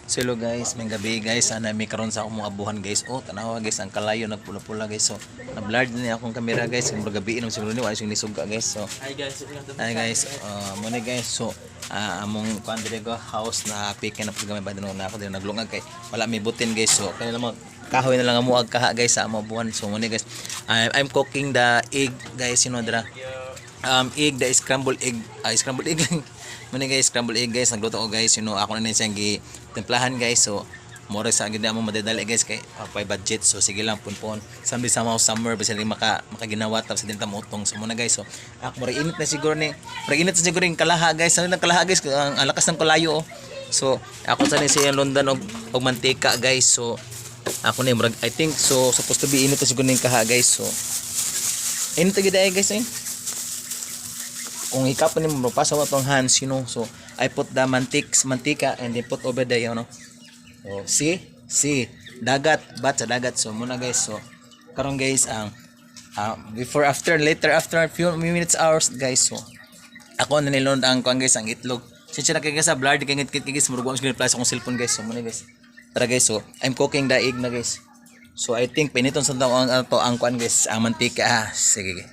So hello guys, may gabi guys, ana may karon sa akong mga abuhan guys. Oh, tanawa guys, ang kalayo nagpula-pula guys. So, na-blurred na akong camera guys, kung gabi inom siguro ni wala sing nisuga guys. So, hi guys, mo ni guys. So, among kuan dire ko house na pikin na paggamay ba dino na ako dire naglungag kay wala may butin guys. So, kaya naman kahoy na lang amo ag kaha guys sa amo abuhan. So, mo ni guys, I'm cooking the egg guys, you know dira. Egg, the scrambled egg, scrambled egg. Muna guys, scrambled egg guys, nagluto ko guys, you know, ako na siyang gitemplahan guys. So, more sa gid mo madadali guys kay pay budget. So, sige lang punpon. Sambi sa mga summer basta rin makaginawa tapos din ta motong. So, muna guys, so ako mura init na siguro ni. Mura init na siguro yung kalaha guys. Ano nang kalaha guys, ang lakas ng kalayo oh. So, ako sa ni siya London og mantika guys. So, ako ni mura I think so supposed to be init na siguro ning kaha guys. So, init gid ay guys eh. Kung ikapon ni mo pasaw atong hands, you know. So I put the mantika and then put over there, you know. So see dagat bat sa dagat. So muna guys, so karon guys ang before later after a few minutes hours guys. So ako na nilon ang kuan guys ang itlog. Since na kay sa blurred kay ngit guys murag ko plus akong cellphone guys. So muna guys. Tara guys, so I'm cooking the egg na guys. So I think piniton sa ang kuan guys ang mantika. Sige guys.